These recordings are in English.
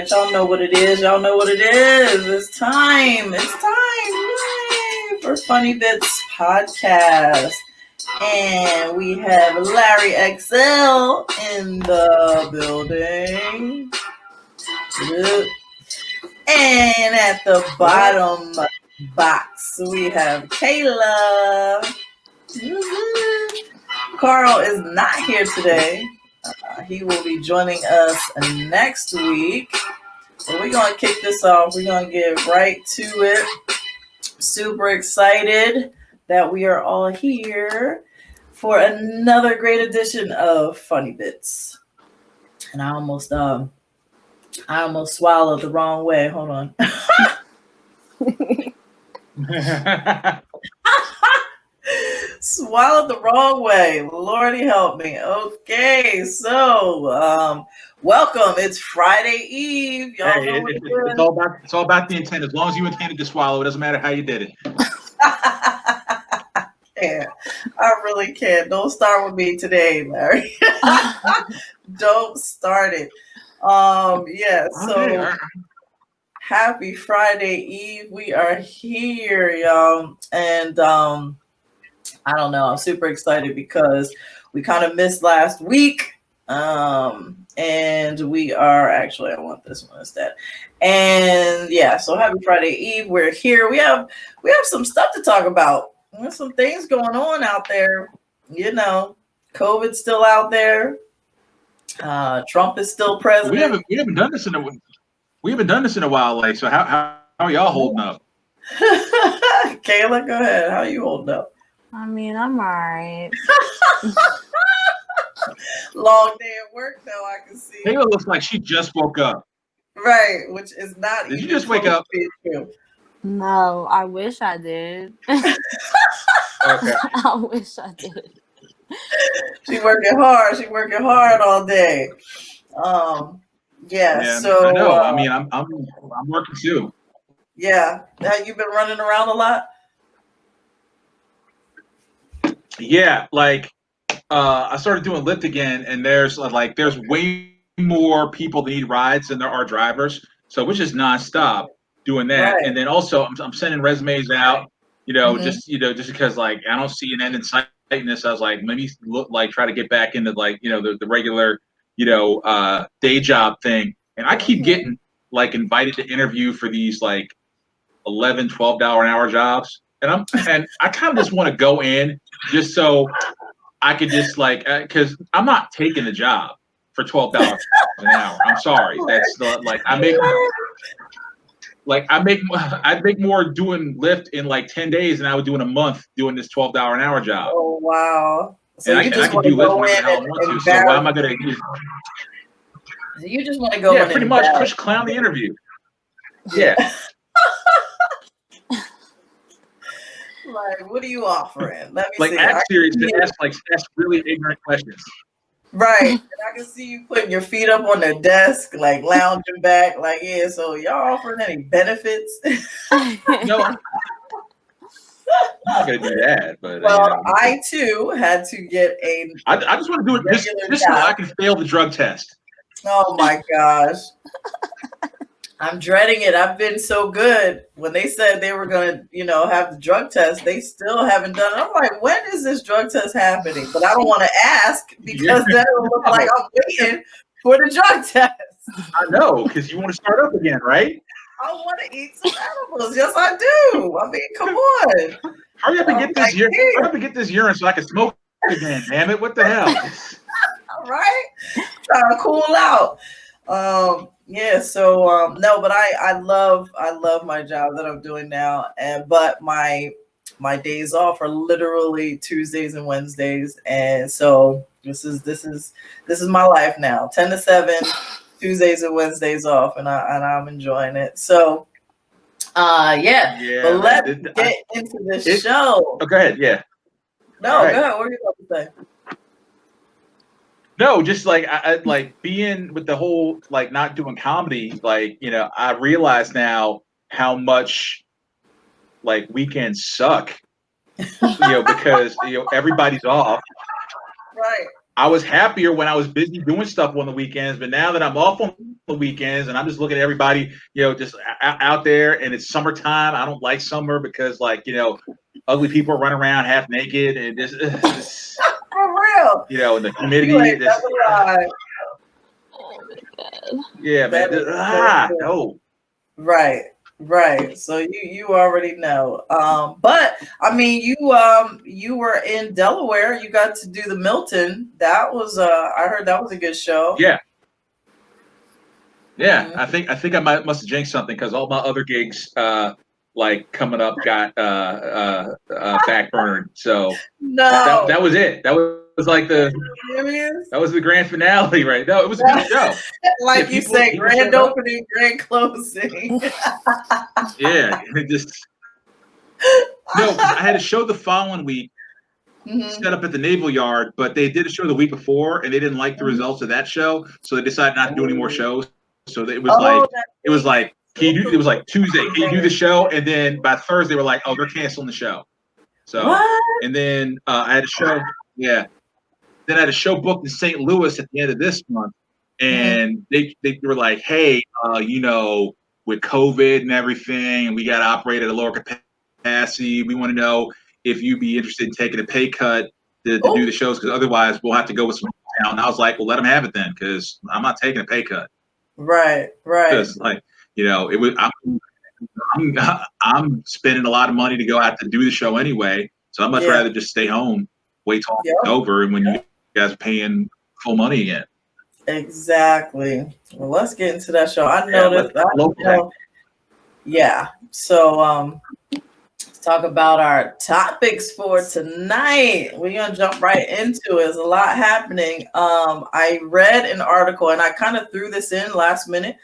let y'all know what it is. Y'all know what it is. It's time. It's time. Yay, for Funny Bits Podcast. And we have Larry XL in the building. And at the bottom box, we have Kayla. Carl is not here today. He will be joining us next week. So we're going to kick this off. We're going to get right to it. Super excited that we are all here for another great edition of Funny Bits. And I almost swallowed the wrong way. Hold on. Swallowed the wrong way. Lordy help me. Okay, so welcome. It's Friday Eve. Y'all know what it's all about the intent. As long as you intended to swallow, it doesn't matter how you did it. Yeah, I really can't. Don't start with me today, Larry. Don't start it. So happy Friday Eve. We are here, y'all. And I don't know. I'm super excited because we kind of missed last week. And we are actually, I want this one instead. And yeah, so happy Friday Eve. We're here. We have some stuff to talk about. There's some things going on out there. You know, COVID's still out there. Trump is still president. We haven't done this in a while, like, so how are y'all holding up? Kayla, go ahead. How are you holding up? I mean, I'm all right. Long day at work, though, I can see. Kayla looks like she just woke up. Right, which is not. Did you just wake up? No, I wish I did. Okay. I wish I did. She working hard all day. Yeah. So I know. I mean, I'm working too. Yeah. Have you been running around a lot? Yeah, like I started doing Lyft again, and there's way more people that need rides than there are drivers. So which is nonstop doing that, Right. And then also I'm sending resumes out, just because like I don't see an end in sight in this. I was like, maybe try to get back into the regular day job thing, and I keep getting like invited to interview for these like $11, $12 an hour jobs, and I kind of just want to go in just so I could just because I'm not taking the job for $12 an hour. I'm sorry, that's like I'd make more doing Lyft in like 10 days than I would do in a month doing this $12 an hour job. Oh wow! So and I can do Lyft whenever the hell I want to. So why am I going to? You just want to go? Yeah, pretty much. Push clown the interview. Yeah. Like, what are you offering? Let me see. Act serious and ask really ignorant questions. Right. And I can see you putting your feet up on the desk, like lounging back, like, yeah, so y'all offering any benefits? No, I'm not gonna do that, but I too had to get I just want to do it just so I can fail the drug test. Oh my gosh. I'm dreading it. I've been so good. When they said they were going to, have the drug test, they still haven't done it. I'm like, when is this drug test happening? But I don't want to ask because then it'll look like I'm waiting for the drug test. I know, because you want to start up again, right? I want to eat some edibles. Yes, I do. I mean, come on. Hurry up and get this urine. Hurry up and get this urine so I can smoke again. Damn it! What the hell? All right, trying to cool out. Yeah. So no, but I love my job that I'm doing now, but my days off are literally Tuesdays and Wednesdays, and so this is my life now. 10 to 7. Tuesdays and Wednesdays off, and I'm enjoying it. So, yeah. But let's get into the show. Oh, go ahead. Yeah. No, right. Go ahead. What are you about to say? No, just like I like being with the whole like not doing comedy. Like I realize now how much like weekends suck. Because everybody's off. Right. I was happier when I was busy doing stuff on the weekends, but now that I'm off on the weekends and I'm just looking at everybody, just out there, and it's summertime. I don't like summer because, like, ugly people run around half naked and just for real. And the humidity. Oh my God. Yeah, man. No. Right. So you already know. But I mean, you were in Delaware. You got to do the Milton. That was I heard that was a good show. Yeah. Mm-hmm. I think I must have jinxed something because all my other gigs like coming up got backburned. So no, that was it. That was like that was the grand finale, right? No, it was a good show. Like you say, grand opening, grand closing. Yeah, it just no. I had a show the following week, set up at the Naval Yard, but they did a show the week before, and they didn't like the results of that show, so they decided not to do any more shows. So it was like Tuesday, can you do the show? And then by Thursday, they were like, oh, they're canceling the show. So what? And then I had a show, Then I had a show booked in St. Louis at the end of this month, and they were like, hey, with COVID and everything, and we got to operate at a lower capacity. We want to know if you'd be interested in taking a pay cut to do the shows, because otherwise we'll have to go with some town. And I was like, well, let them have it then, because I'm not taking a pay cut. Right. Because it was. I'm spending a lot of money to go out to do the show anyway, so I'd much rather just stay home, wait till it's over, and when you guys are paying full money again. Exactly. Well, let's get into that show. I noticed. So let's talk about our topics for tonight. We're gonna jump right into it. There's a lot happening. I read an article, and I kind of threw this in last minute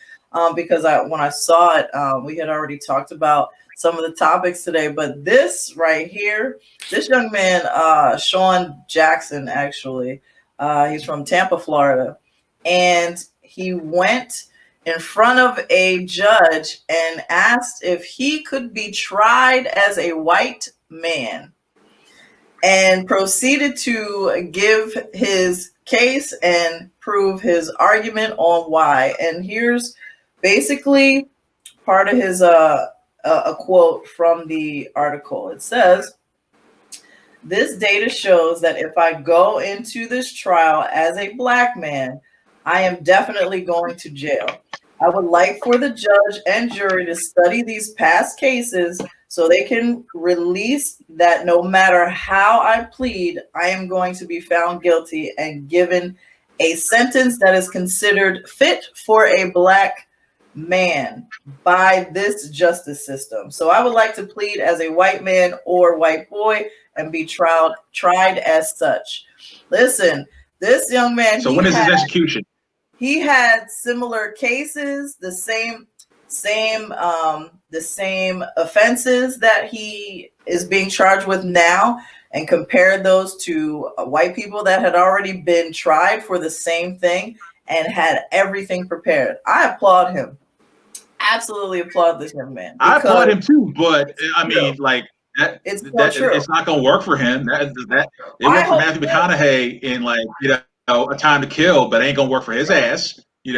because when I saw it, we had already talked about some of the topics today. But this right here, this young man, Sean Jackson, actually, he's from Tampa, Florida, and he went in front of a judge and asked if he could be tried as a white man, and proceeded to give his case and prove his argument on why. And here's basically part of his a quote from the article. It says, "This data shows that if I go into this trial as a black man, I am definitely going to jail. I would like for the judge and jury to study these past cases so they can release that no matter how I plead, I am going to be found guilty and given a sentence that is considered fit for a black man by this justice system. So I would like to plead as a white man or white boy and be tried as such." Listen, this young man. So when is his execution? He had similar cases, the same offenses that he is being charged with now, and compared those to white people that had already been tried for the same thing and had everything prepared. I applaud him. Absolutely applaud this young man. I applaud him too, but I mean, like it's not going to work for him. It worked for Matthew McConaughey in A Time to Kill, but it ain't gonna work for his ass. You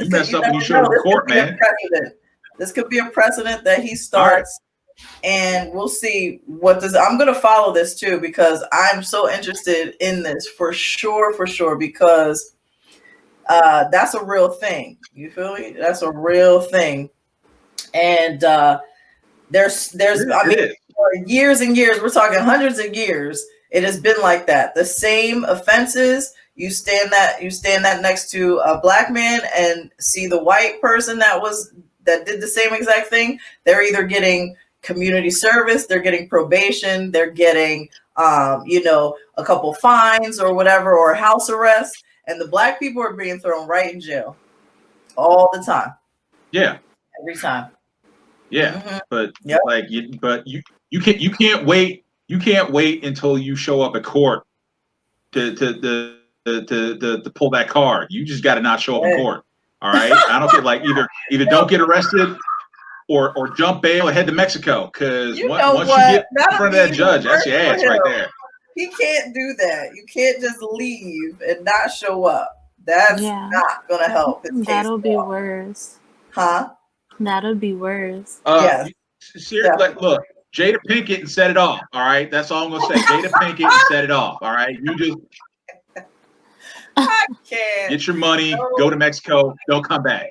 messed up when you showed up in court, man. This could be a precedent that he starts, and we'll see what does. I'm gonna follow this too because I'm so interested in this for sure, because that's a real thing. You feel me? That's a real thing, and there's for years and years, we're talking hundreds of years, it has been like that. The same offenses, you stand that next to a black man and see the white person that did the same exact thing. They're either getting community service, they're getting probation, they're getting a couple fines or whatever, or house arrest, and the black people are being thrown right in jail all the time. Yeah. Every time. Yeah. But you can't wait. You can't wait until you show up at court to pull that card. You just got to not show up in court. All right. I don't care. Either don't get arrested or jump bail and head to Mexico. Because once you get in front of that judge, that's your ass right there. he can't do that. You can't just leave and not show up. That's not gonna help his case. That'll be worse. Huh? That'll be worse. Yes. Seriously, look, Jada Pinkett and set it off. All right, that's all I'm gonna say. Jada Pinkett and set it off. All right, you just I can't get your money, go to Mexico, don't come back.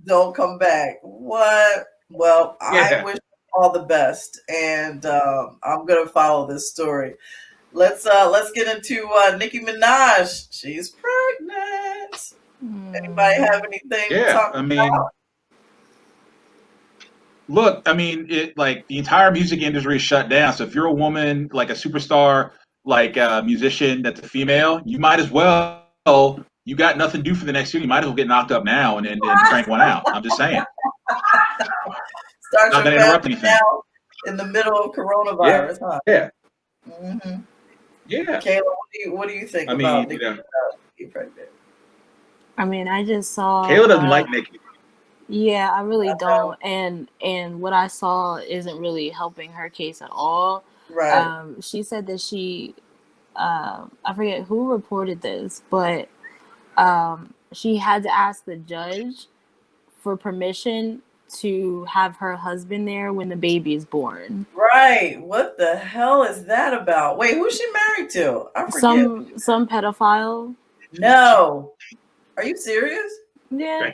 Don't come back. What? Well, I wish all the best, and I'm gonna follow this story. Let's get into Nicki Minaj. She's pregnant. Anybody have anything to talk about? Look, I mean, it like the entire music industry is shut down. So if you're a woman, like a superstar, like a musician that's a female, you might as well. You got nothing to do for the next year. You might as well get knocked up now and crank one out. I'm just saying. Start your family now in the middle of coronavirus, huh? Yeah. Mm-hmm. Yeah. Kayla, what do you think about Nicki Minaj being pregnant? I mean, I just saw Kayla doesn't like Nicki. Yeah, I really don't. And what I saw isn't really helping her case at all. Right. She said that she I forget who reported this, but she had to ask the judge for permission to have her husband there when the baby is born. Right. What the hell is that about? Wait, who's she married to? I forget. Some pedophile. No. Are you serious? Yeah,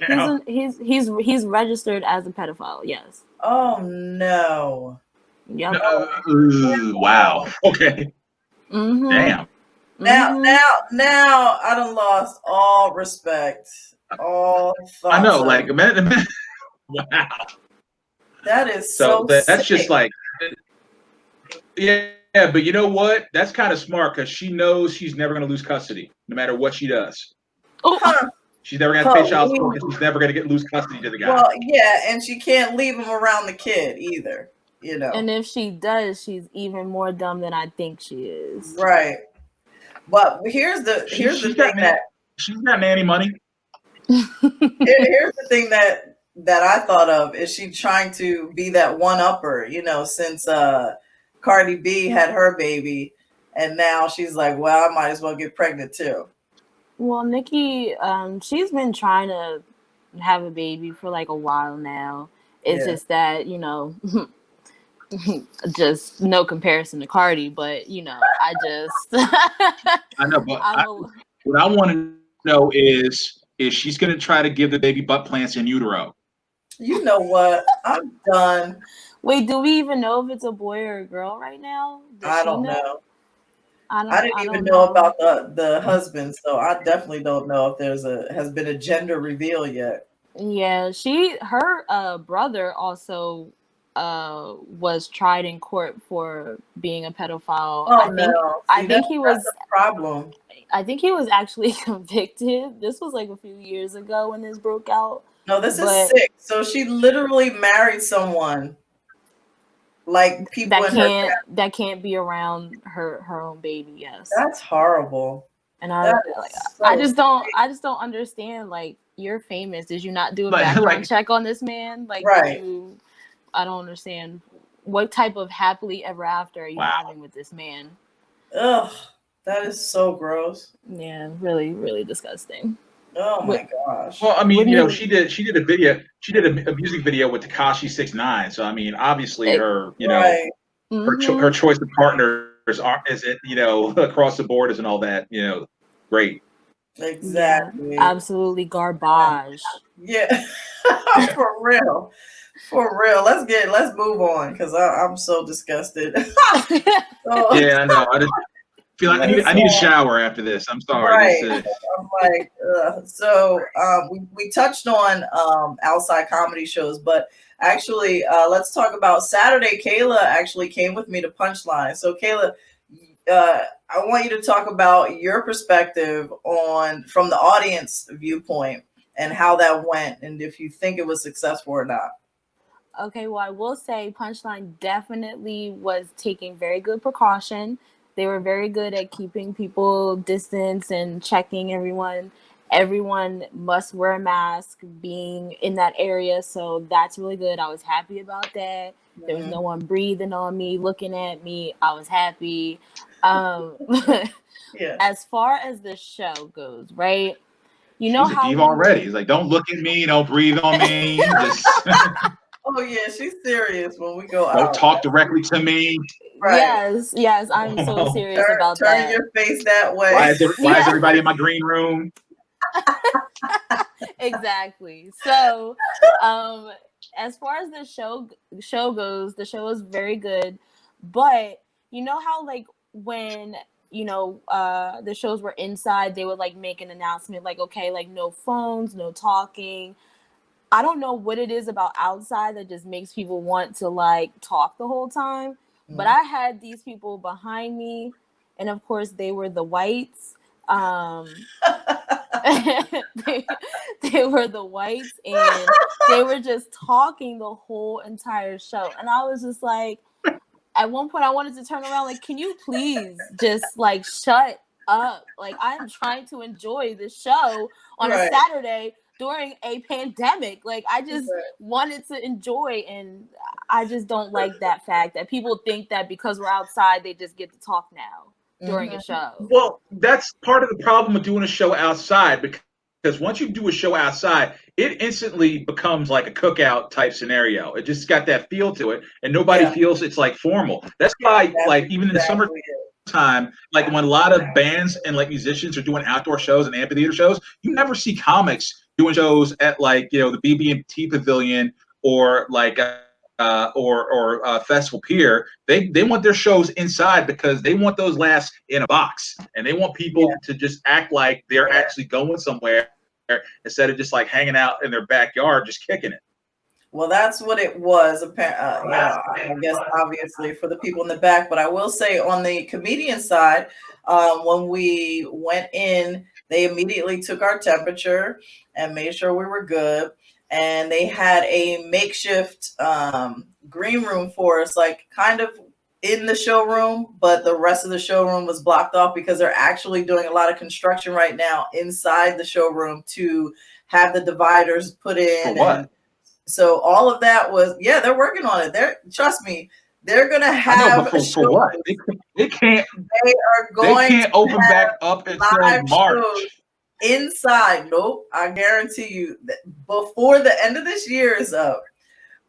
he's registered as a pedophile. Yes. Oh no. Yep. Wow. Okay. Mm-hmm. Damn. Now I done lost all respect, all thoughts. I know, like a minute. Wow. That is so that's sick. just like, yeah. But you know what? That's kind of smart because she knows she's never going to lose custody, no matter what she does. Oh. She's never going to pay child support because she's never going to lose custody to the guy. Well, yeah, and she can't leave him around the kid either. You know. And if she does, she's even more dumb than I think she is. Right. But here's the thing that she's got nanny money. Here's the thing that I thought of is she trying to be that one upper, since Cardi B had her baby, and now she's like, well, I might as well get pregnant too. Well, Nicki, she's been trying to have a baby for like a while now. It's just that, just no comparison to Cardi, but I just I know, but what I want to know is she's going to try to give the baby butt plants in utero. You know what? I'm done. Wait, do we even know if it's a boy or a girl right now? I don't know. I didn't even know about the husband, so I definitely don't know if has been a gender reveal yet. Yeah, her brother also was tried in court for being a pedophile. Oh, I think he was a problem. I think he was actually convicted. This was like a few years ago when this broke out. No, this is sick. So she literally married someone, like people that can't be around her own baby. Yes, that's horrible. And I just don't understand. Like, you're famous. Did you not do a background check on this man? Like, right? I don't understand. What type of happily ever after are you having with this man? Ugh, that is so gross. Yeah, really, really disgusting. Oh my gosh. Well, I mean, she did a video. She did a music video with Tekashi 6ix9ine. So I mean, obviously her, her choice of partners across the board isn't all that, great. Exactly. Yeah, absolutely garbage. Yeah. For real. Let's move on because I'm so disgusted. Yeah, I know. I just feel like I need a shower after this. I'm sorry. Right. I'm like, so we touched on outside comedy shows, but actually, let's talk about Saturday. Kayla actually came with me to Punchline. So Kayla, I want you to talk about your perspective from the audience viewpoint and how that went, and if you think it was successful or not. Okay, well, I will say Punchline definitely was taking very good precaution. They were very good at keeping people distance and checking everyone. everyone must wear a mask being in that area. So that's really good. I was happy about that. There was no one breathing on me, looking at me. I was happy. Yeah. As far as the show goes, right? You know She's a how diva already. He's like, don't look at me, don't breathe on me, just Oh yeah, she's serious when we go don't out. talk directly to me. Right. Yes, I'm so serious about Turn that. your face that way. Why is everybody in my green room? Exactly. So, as far as the show goes, the show is very good. But you know how like when the shows were inside, they would like make an announcement like, okay, like no phones, no talking. I don't know what it is about outside that just makes people want to like talk the whole time. But I had these people behind me, and of course they were the whites. They were the whites, and they were just talking the whole entire show. And I was just like, at one point I wanted to turn around, like, can you please just like shut up? Like, I'm trying to enjoy the show on a Saturday during a pandemic. Like, I just wanted to enjoy, and I just don't like that fact that people think that because we're outside, they just get to talk now during a show. Well, that's part of the problem with doing a show outside, because once you do a show outside, it instantly becomes like a cookout type scenario. It just got that feel to it, and nobody feels it's like formal. That's why, like, even in the summertime, like when a lot of bands and like musicians are doing outdoor shows and amphitheater shows, you never see comics doing shows at like the BB&T Pavilion or like Festival Pier. They want their shows inside because they want those laughs in a box, and they want people to just act like they're actually going somewhere instead of just like hanging out in their backyard just kicking it. Well, that's what it was. I guess obviously for the people in the back, but I will say on the comedian side, when we went in, they immediately took our temperature and made sure we were good. And they had a makeshift green room for us, like kind of in the showroom, but the rest of the showroom was blocked off because they're actually doing a lot of construction right now inside the showroom to have the dividers put in. For what? So all of that was, they're working on it. Trust me, they're gonna have. For what? They can't. They are going. They can't open back up until March. Inside, nope. I guarantee you that before the end of this year is up,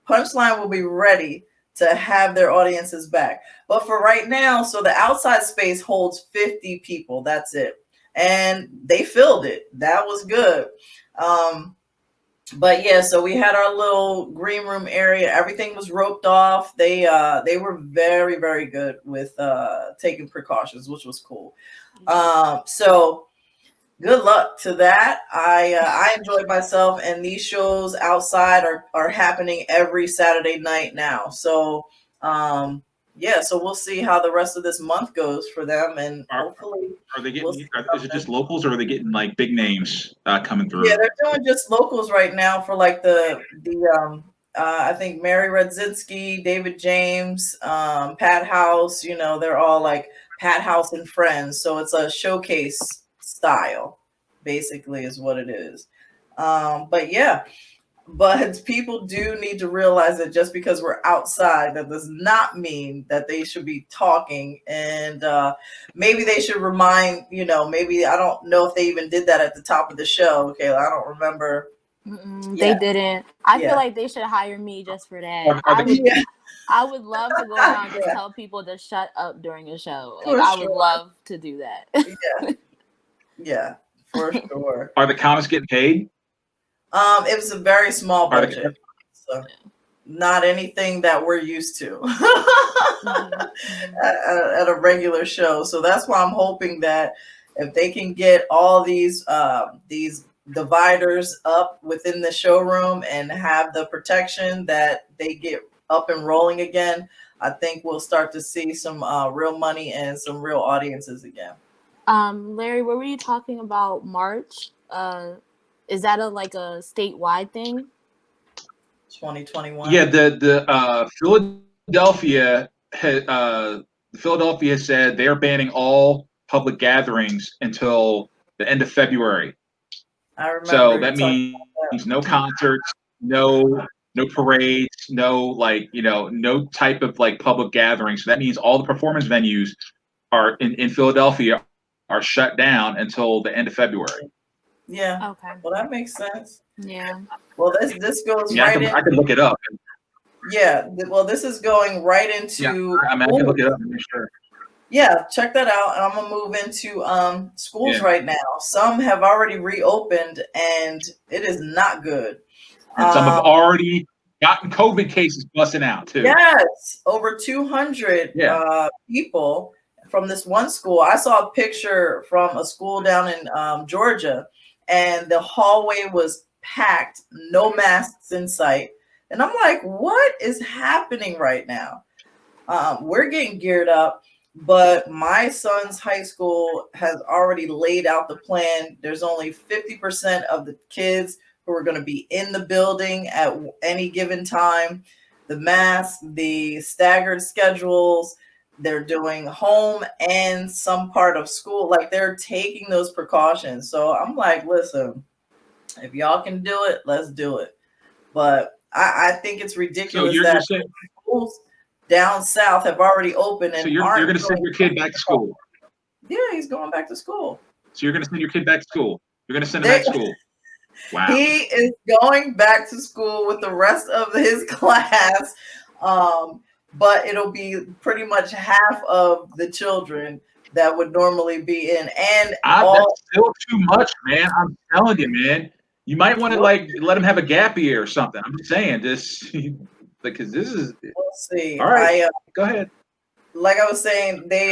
Punchline will be ready to have their audiences back. But for right now, so the outside space holds 50 people. That's it, and they filled it. That was good. But yeah, so we had our little green room area. Everything was roped off. They were very, very good with taking precautions, which was cool. So good luck to that. I enjoyed myself, and these shows outside are happening every Saturday night now. So so we'll see how the rest of this month goes for them, and hopefully. Are they getting? Is it just locals, or are they getting like big names coming through? Yeah, they're doing just locals right now for like the I think Mary Radzinski, David James, Pat House. They're all like Pat House and friends. So it's a showcase style, basically, is what it is. But people do need to realize that just because we're outside, that does not mean that they should be talking. And maybe they should remind, maybe, I don't know if they even did that at the top of the show. Okay, I don't remember. They didn't. I feel like they should hire me just for that. I would love to go around and just tell people to shut up during a show. Like, I would love to do that. Yeah, for sure. Are the comics getting paid? It was a very small budget, so not anything that we're used to at a regular show. So that's why I'm hoping that if they can get all these dividers up within the showroom and have the protection, that they get up and rolling again, I think we'll start to see some real money and some real audiences again. Larry, what were you talking about? March? Is that a statewide thing? 2021. Yeah, the Philadelphia said they're banning all public gatherings until the end of February. I remember So you that talking means about no concerts, no parades, no type of like public gathering. So that means all the performance venues are in Philadelphia are shut down until the end of February. that. Yeah. Okay. Well, that makes sense. Yeah. Well, this goes Yeah, right I could look it up. Yeah. Well, this is going right Yeah, into I mean, I can look it up and make sure. Yeah, check that out. And I'm gonna move into schools Yeah. right now. Some have already reopened, and it is not good. And some have already gotten COVID cases busting out too. Yes, over 200 people from this one school. I saw a picture from a school down in Georgia, and the hallway was packed, no masks in sight. And I'm like, what is happening right now? We're getting geared up, but my son's high school has already laid out the plan. There's only 50% of the kids who are going to be in the building at any given time. The masks, the staggered schedules, they're doing home and some part of school. Like they're taking those precautions. So I'm like, listen, if y'all can do it, let's do it. But I think it's ridiculous that schools down south have already opened and so you're going to send your kid back to school. Yeah, he's going back to school. So you're going to send your kid back to school. You're going to send him back to school. Wow. He is going back to school with the rest of his class, but it'll be pretty much half of the children that would normally be in. And that's still too much, man. I'm telling you, man. You might want to like let him have a gap year or something. I'm just saying this because this is. We'll see. All right, go ahead. Like I was saying, they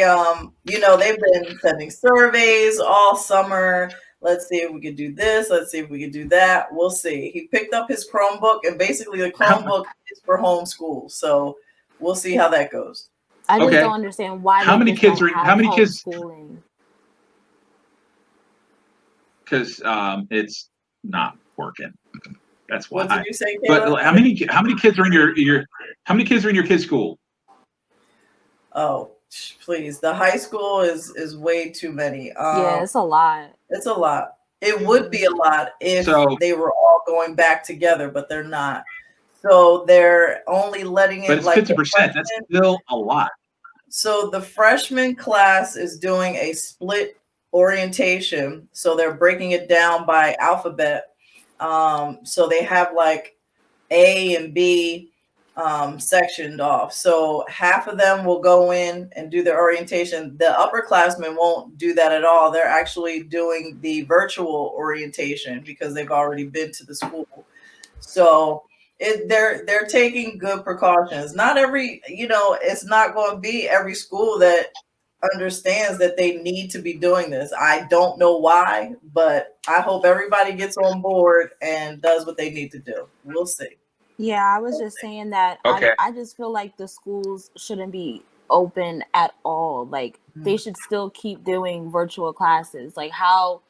they've been sending surveys all summer. Let's see if we could do this. Let's see if we could do that. We'll see. He picked up his Chromebook, and basically the Chromebook is for homeschool. So we'll see how that goes. I just don't understand why. How many kids are? How many kids? Because it's not working. That's why. What did you say, Kayla? But how many kids are in how many kids are in your kids' school? Oh, please. The high school is way too many. Yeah, it's a lot. It's a lot. It would be a lot if they were all going back together, but they're not. So they're only letting it. But it's 50%. That's still a lot. So the freshman class is doing a split orientation. So they're breaking it down by alphabet. So they have like A and B sectioned off. So half of them will go in and do their orientation. The upperclassmen won't do that at all. They're actually doing the virtual orientation because they've already been to the school. So they're taking good precautions. Not every, it's not going to be every school that understands that they need to be doing this. I don't know why, but I hope everybody gets on board and does what they need to do. We'll see. Yeah, I was just saying that I just feel like the schools shouldn't be open at all. Like they should still keep doing virtual classes. Like how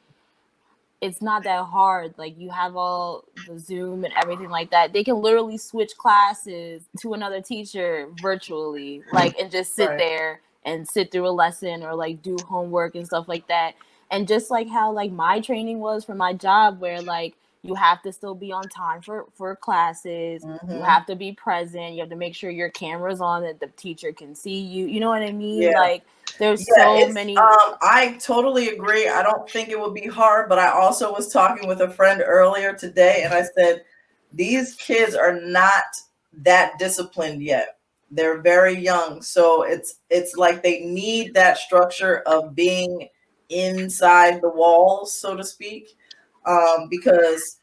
it's not that hard. Like you have all the Zoom and everything like that. They can literally switch classes to another teacher virtually, like and just sit there and sit through a lesson or like do homework and stuff like that. And just like how like my training was for my job where like you have to still be on time for classes. You have to be present. You have to make sure your camera's on that the teacher can see you. You know what I mean? Yeah. Like there's so many. I totally agree. I don't think it would be hard, but I also was talking with a friend earlier today and I said, these kids are not that disciplined yet. They're very young. So it's like they need that structure of being inside the walls, so to speak. Because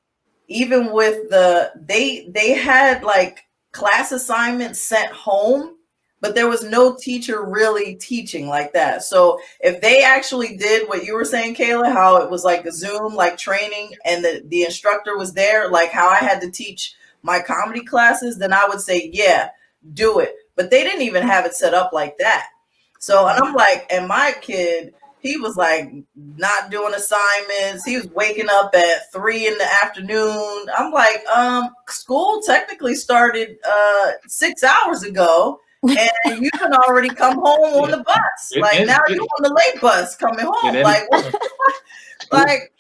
even with they had like class assignments sent home, but there was no teacher really teaching like that. So if they actually did what you were saying, Kayla, how it was like a Zoom like training and the instructor was there, like how I had to teach my comedy classes, then I would say, yeah, do it. But they didn't even have it set up like that. So, and I'm like, and my kid, he was like not doing assignments. He was waking up at 3 p.m. I'm like, school technically started 6 hours ago, and you can already come home on the bus. Like now you're on the late bus coming home. Like, like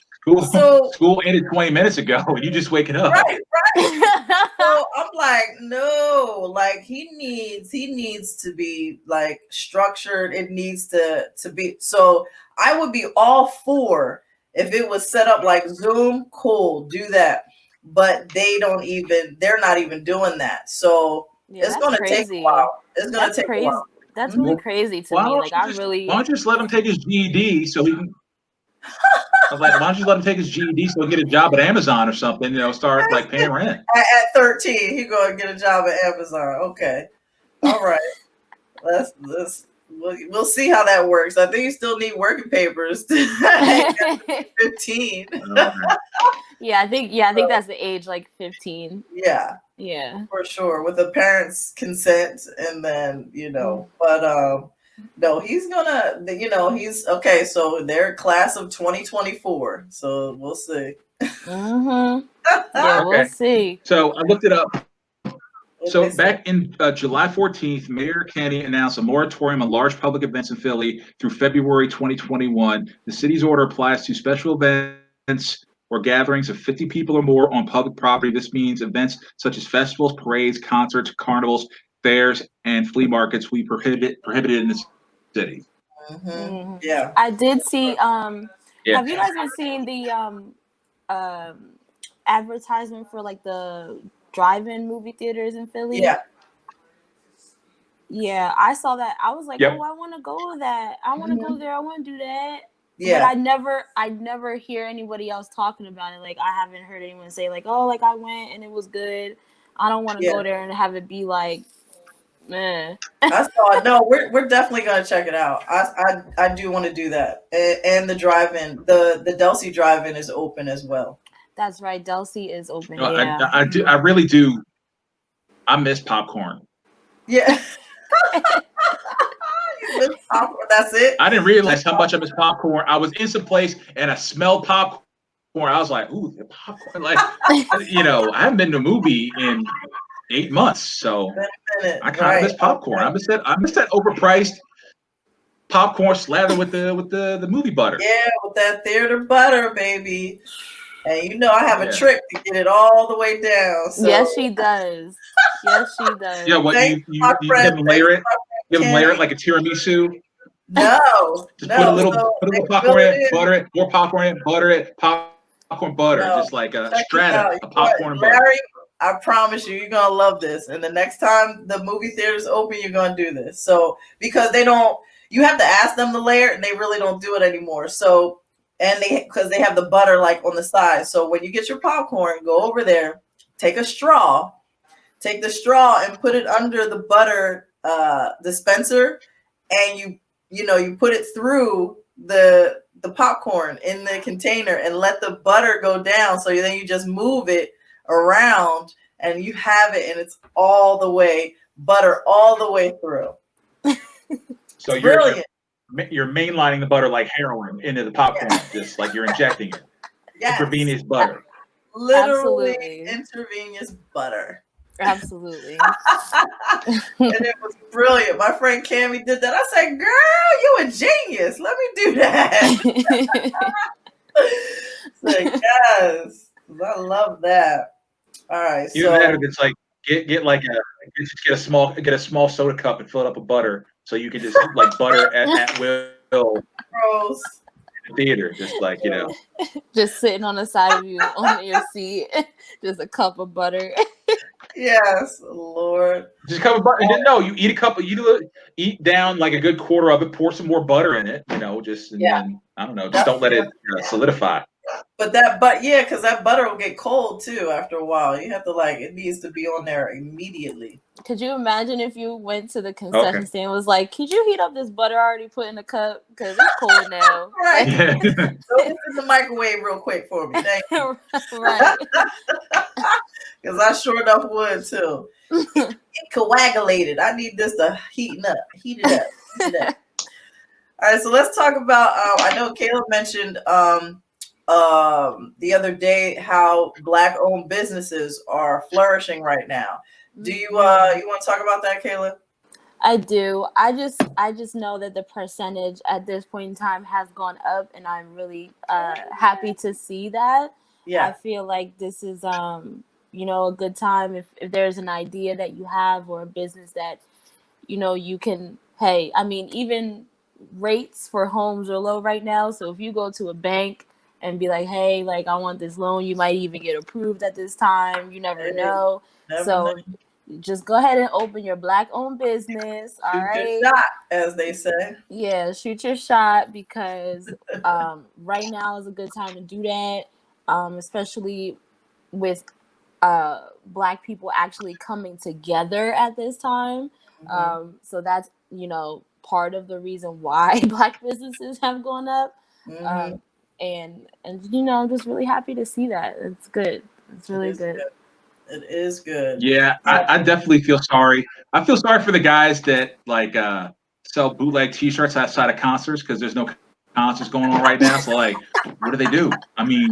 School ended 20 minutes ago, and you just waking up. Right. So I'm like, no, like he needs to be like structured. It needs to be. So I would be all for if it was set up like Zoom. Cool, do that. But they're not even doing that. So it's going to take a while. It's going to take a while. That's really crazy to me. Like why don't you just let him take his GED so he can? I was like, why don't you let him take his GED so he'll get a job at Amazon or something? Start like paying rent. At 13, he gonna get a job at Amazon. Okay, all right. We'll see how that works. I think you still need working papers. 15. Yeah, I think that's the age, like 15. Yeah, for sure, with the parents' consent, and then but no, he's gonna, he's okay. So they're class of 2024. So we'll see. Mm-hmm. Yeah, we'll see. So I looked it up. So back in July 14th, Mayor Kenny announced a moratorium on large public events in Philly through February 2021. The city's order applies to special events or gatherings of 50 people or more on public property. This means events such as festivals, parades, concerts, carnivals, fairs, and flea markets we prohibited in the city. Mm-hmm. Yeah, I did see. Have you guys been seeing the advertisement for like the drive-in movie theaters in Philly? Yeah, I saw that. I was like, oh, I want to go to that. I want to go there. I want to do that. Yeah. But I never hear anybody else talking about it. Like I haven't heard anyone say like, oh, like I went and it was good. I don't want to go there and have it be like, meh. I saw it. No, we're definitely gonna check it out. I do want to do that. And the drive-in, the Delsey drive-in is open as well. That's right. Delsey is open. I do. I really do. I miss popcorn. Yeah. You miss popcorn. That's it. I didn't realize how much I miss popcorn. I was in some place and I smelled popcorn. I was like, ooh, the popcorn. Like, I haven't been to a movie in 8 months, so I kind of miss popcorn. I miss that overpriced popcorn slathered with the movie butter. Yeah, with that theater butter, baby. And I have a trick to get it all the way down. So. Yes, she does. Yeah, what you can layer it? You can layer it like a tiramisu. No, just put a little popcorn in, butter it, more popcorn in, butter it, popcorn butter, just like a strata of popcorn and butter. Larry, I promise you're gonna love this. And the next time the movie theater's open, you're gonna do this. So because you have to ask them to layer, and they really don't do it anymore. So. And because they have the butter like on the side. So when you get your popcorn, go over there, take the straw and put it under the butter dispenser, and you put it through the popcorn in the container and let the butter go down. So then you just move it around and you have it, and it's all the way butter all the way through. So brilliant. You're mainlining the butter like heroin into the popcorn, just like you're injecting it. Yes. Intravenous butter. Literally intravenous butter. Absolutely. And it was brilliant. My friend Cammie did that. I said, girl, you a genius. Let me do that. Yes. I love that. All right. You know that it's like get a small soda cup and fill it up with butter. So you can just like butter at will. Gross. In the theater, just like just sitting on the side of you on your seat, just a cup of butter. Yes, Lord. Just a cup of butter. And then you eat a cup of eat down like a good quarter of it. Pour some more butter in it. Then I don't know. Just don't let it solidify. But because that butter will get cold too after a while. You have to it needs to be on there immediately. Could you imagine if you went to the concession stand and was like, could you heat up this butter I already put in a cup? Because it's cold now. Right. Yeah. Throw this in the microwave real quick for me. Thank you. Right. Because I sure enough would too. It coagulated. I need this to heat it up. All right, so let's talk about I know Kayla mentioned the other day how Black-owned businesses are flourishing right now. Do you want to talk about that, Kayla? I do. I just know that the percentage at this point in time has gone up, and I'm really happy to see that. Yeah. I feel like this is a good time if there's an idea that you have or a business that you can. Hey, I mean, even rates for homes are low right now, so if you go to a bank and be like, hey, like I want this loan, you might even get approved at this time. You never know. Never So know. just go ahead and open your Black-owned business. All Shoot right. your shot, as they say. Yeah, shoot your shot because right now is a good time to do that, especially with Black people actually coming together at this time. So that's part of the reason why Black businesses have gone up. And I'm just really happy to see that. It's good. It's really good. It is good. Yeah, I definitely feel sorry. I feel sorry for the guys that like sell bootleg T-shirts outside of concerts because there's no concerts going on right now. So like, what do they do? I mean,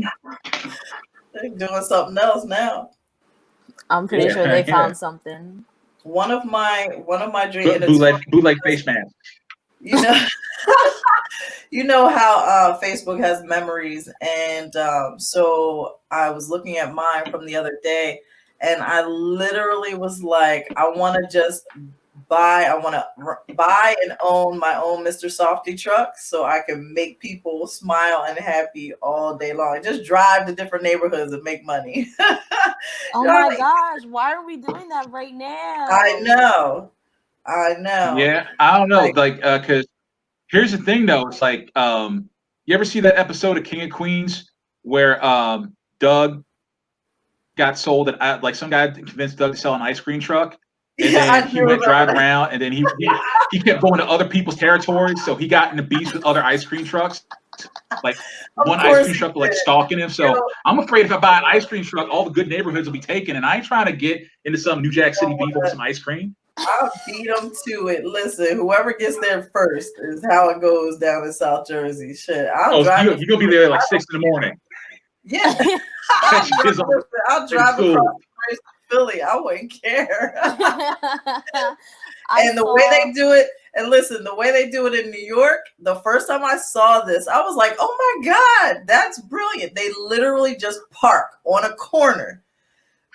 they're doing something else now. I'm pretty sure they found something. One of my dreams. Bootleg face mask. You know how Facebook has memories, and so I was looking at mine from the other day, and I literally was like, I want to buy and own my own Mr. Softy Truck so I can make people smile and happy all day long. Just drive to different neighborhoods and make money. Oh my gosh, why are we doing that right now? I know. Yeah, I don't know, because here's the thing though, it's like you ever see that episode of King of Queens where Doug got sold at like some guy convinced Doug to sell an ice cream truck, and then he went driving around, and then he kept going to other people's territories, so he got into beefs with other ice cream trucks. Like one ice cream truck was like stalking him. So I'm afraid if I buy an ice cream truck, all the good neighborhoods will be taken, and I ain't trying to get into some New Jack City beef over some ice cream. I'll beat them to it. Listen, whoever gets there first is how it goes down in South Jersey. Shit, you're gonna be there like 6 a.m. Yeah, I'll drive across Philly. I wouldn't care. And the way they do it, and listen, the way they do it in New York, the first time I saw this, I was like, oh my God, that's brilliant. They literally just park on a corner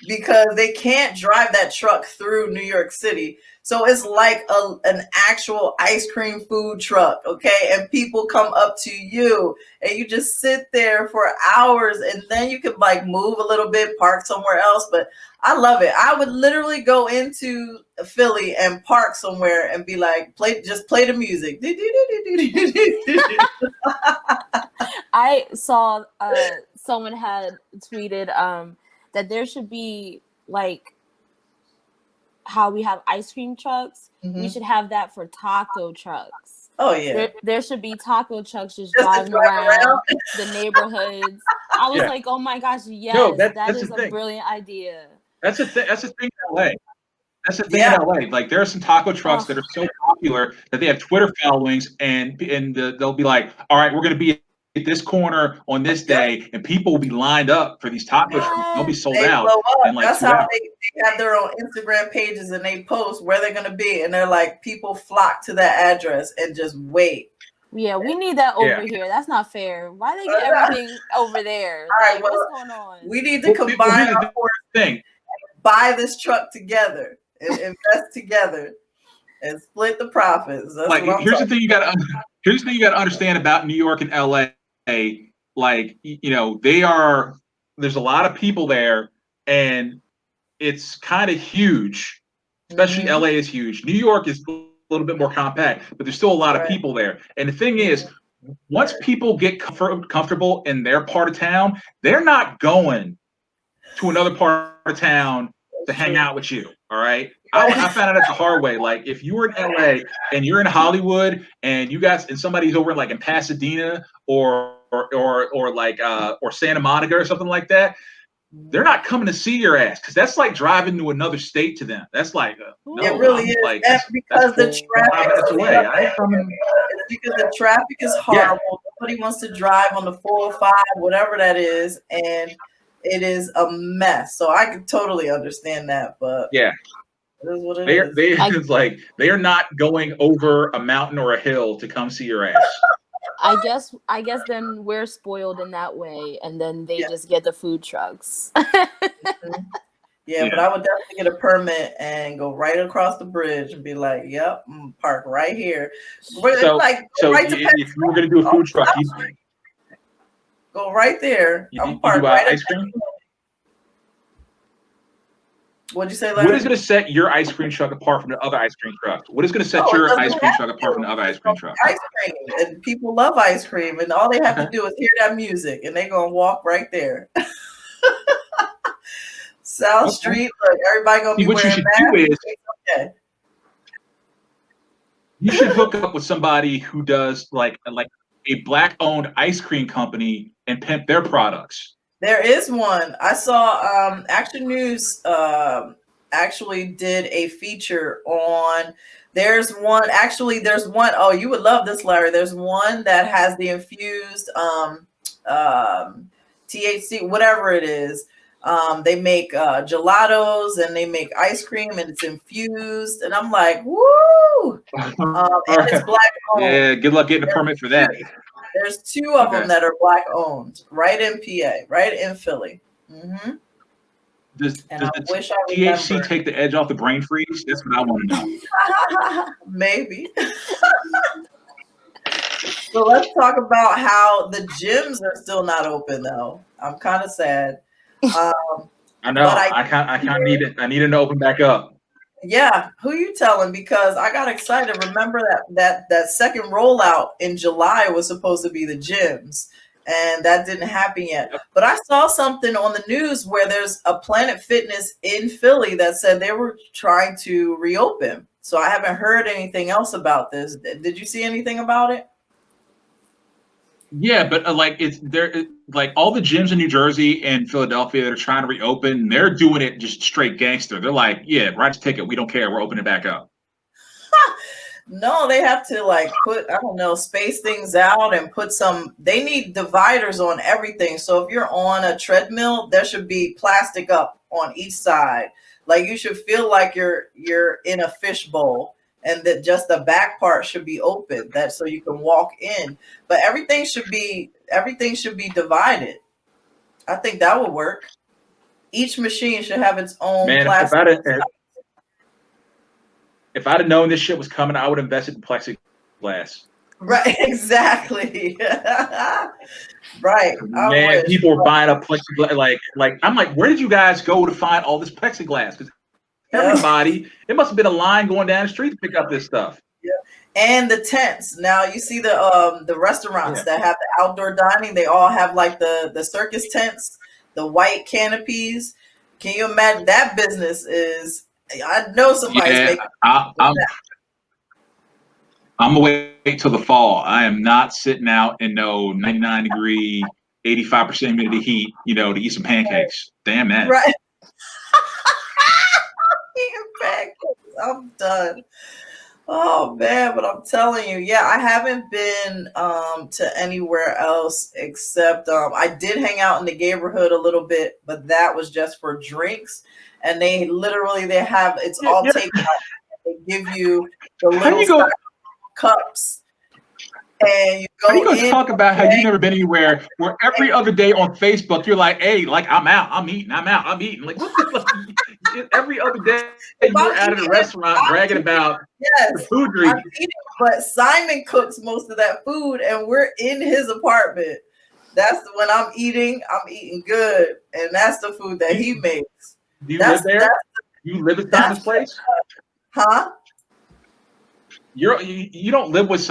because they can't drive that truck through New York City. So it's like an actual ice cream food truck, okay? And people come up to you and you just sit there for hours, and then you can like move a little bit, park somewhere else. But I love it. I would literally go into Philly and park somewhere and be like, play the music. I saw someone had tweeted that there should be like how we have ice cream trucks. We should have that for taco trucks. Oh yeah. There should be taco trucks just driving around the neighborhoods. I was like, oh my gosh, yes, no, that is a brilliant idea. That's the thing. That's the thing in LA. That's the thing in LA. Like there are some taco trucks that are so popular that they have Twitter followings, and they'll be like, all right, we're gonna be at this corner on this day, and people will be lined up for these taco trucks. They'll be sold out. In like that's how they have their own Instagram pages, and they post where they're going to be, and they're like, people flock to that address and just wait. Yeah, we need that over here. That's not fair. Why they get everything over there? All right, what's going on? We need to combine our forces, buy this truck together, and invest together, and split the profits. That's here's the thing you got to understand about New York and LA. Like, there's a lot of people there, and it's kind of huge, especially LA is huge. New York is a little bit more compact, but there's still a lot of people there. And the thing is, once people get comfortable in their part of town, they're not going to another part of town to hang out with you. All right. I found out the hard way. Like if you were in LA and you're in Hollywood and you guys and somebody's over in Pasadena or Santa Monica or something like that, they're not coming to see your ass because that's like driving to another state to them. That's like it really is. That's because the traffic is horrible. Nobody wants to drive on the 405, whatever that is, and it is a mess. So I can totally understand that. But yeah. It is what it is. It's like they are not going over a mountain or a hill to come see your ass. I guess then we're spoiled in that way, and then they just get the food trucks. Yeah, but I would definitely get a permit and go right across the bridge and be like, "Yep, park right here." So if you were going to do a food truck, go right there. I'm parked right ice cream. What'd you say, Larry? What is going to set your ice cream truck apart from the other ice cream trucks? What is going to set your ice cream truck apart from the other ice cream trucks? Ice cream, and people love ice cream, and all they have to do is hear that music, and they're gonna walk right there. South Street, look, everybody gonna be wearing masks. You should hook up with somebody who does like a black-owned ice cream company and pimp their products. There is one. I saw Action News actually did a feature on. There's one. Oh, you would love this, Larry. There's one that has the infused THC, whatever it is. They make gelatos and they make ice cream and it's infused. And I'm like, woo! And it's black owned. Yeah, good luck getting a permit for that. There's two of them that are black owned, right in PA, right in Philly. Mm-hmm. Does the THC take the edge off the brain freeze? That's what I want to know. Maybe. So let's talk about how the gyms are still not open, though. I'm kind of sad. I know. I kind of need it. I need it to open back up. Yeah, who you telling? Because I got excited. Remember that second rollout in July was supposed to be the gyms, and that didn't happen yet. But I saw something on the news where there's a Planet Fitness in Philly that said they were trying to reopen. So I haven't heard anything else about this. Did you see anything about it? Yeah, but like all the gyms in New Jersey and Philadelphia that are trying to reopen, they're doing it just straight gangster. They're like, yeah, write a ticket. We don't care. We're opening it back up. No, they have to like put, I don't know, space things out and put they need dividers on everything. So if you're on a treadmill, there should be plastic up on each side. Like you should feel like you're in a fishbowl. And that just the back part should be open, that so you can walk in. But everything should be divided. I think that would work. Each machine should have its own plastic. If I'd have known this shit was coming, I would have invested in plexiglass. Right, exactly. Right. Man, people are buying up plexiglass. Like I'm like, where did you guys go to find all this plexiglass? Because everybody, it must have been a line going down the street to pick up this stuff. Yeah, and the tents. Now you see the restaurants that have the outdoor dining. They all have like the circus tents, the white canopies. Can you imagine that business is? I know somebody's making. I'm gonna wait till the fall. I am not sitting out in no 99-degree, 85% humidity heat. To eat some pancakes. Damn that. Right. I'm done. Oh man, but I'm telling you, yeah, I haven't been to anywhere else except I did hang out in the neighborhood a little bit, but that was just for drinks. And they have it's all taken out. They give you the little cups. And you go. How are you going to talk about how you've never been anywhere where every other day on Facebook you're like, hey, like I'm out, I'm eating. Like what the fuck? Every other day you're out at a restaurant bragging about the food drink. But Simon cooks most of that food, and we're in his apartment. That's when I'm eating good, and that's the food that he makes. Do you live there? You live at Simon's place? Huh? You don't live with